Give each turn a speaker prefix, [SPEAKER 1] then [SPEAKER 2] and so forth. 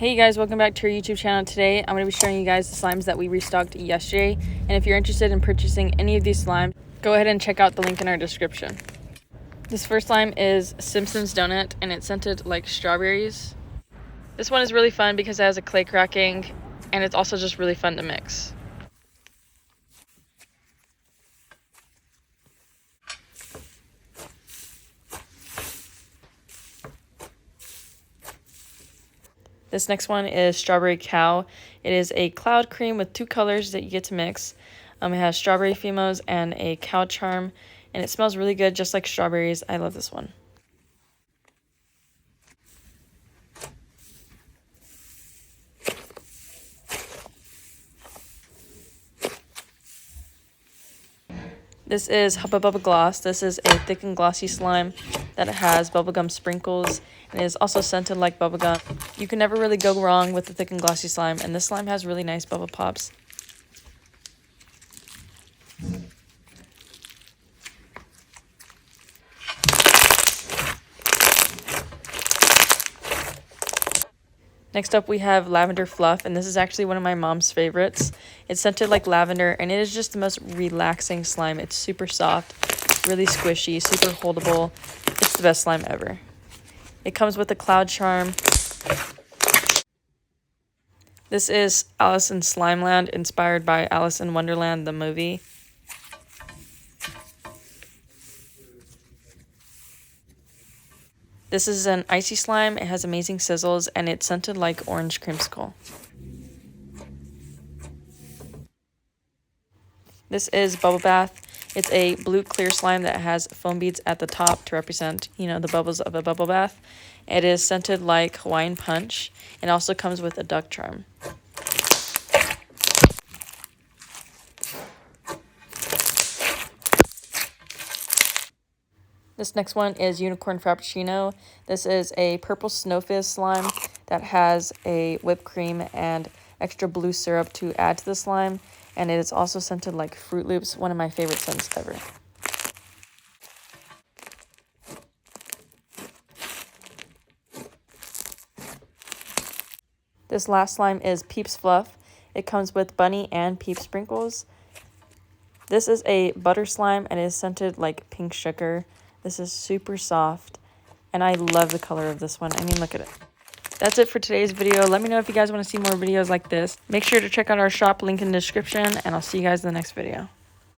[SPEAKER 1] Hey you guys, welcome back to our YouTube channel. Today I'm going to be showing you guys the slimes that we restocked yesterday, and if you're interested in purchasing any of these slimes, go ahead and check out the link in our description. This first slime is Simpsons Donut, and it's scented like strawberries. This one is really fun because it has a clay cracking, and it's also just really fun to mix. This next one is Strawberry Cow. It is a cloud cream with two colors that you get to mix. It has strawberry fumos and a cow charm, and it smells really good, just like strawberries. I love this one. This is Hubba Bubba Gloss. This is a thick and glossy slime that has bubblegum sprinkles, and it is also scented like bubblegum. You can never really go wrong with the thick and glossy slime, and this slime has really nice bubble pops. Next up we have Lavender Fluff, and this is actually one of my mom's favorites. It's scented like lavender, and it is just the most relaxing slime. It's super soft, really squishy, super holdable. It's the best slime ever. It comes with a cloud charm. This is Alice in Slimeland, inspired by Alice in Wonderland, the movie. This is an Icee slime. It has amazing sizzles, and it's scented like orange creamsicle. This is Bubble Bath. It's a blue clear slime that has foam beads at the top to represent, the bubbles of a bubble bath. It is scented like Hawaiian Punch, and also comes with a duck charm. This next one is Unicorn Frappuccino. This is a purple snow fizz slime that has a whipped cream and extra blue syrup to add to the slime, and it is also scented like Fruit Loops, one of my favorite scents ever. This last slime is Peeps Fluff. It comes with bunny and peep sprinkles. This is a butter slime, and it is scented like pink sugar. This is super soft, and I love the color of this one. I mean, look at it. That's it for today's video. Let me know if you guys want to see more videos like this. Make sure to check out our shop, link in the description, and I'll see you guys in the next video.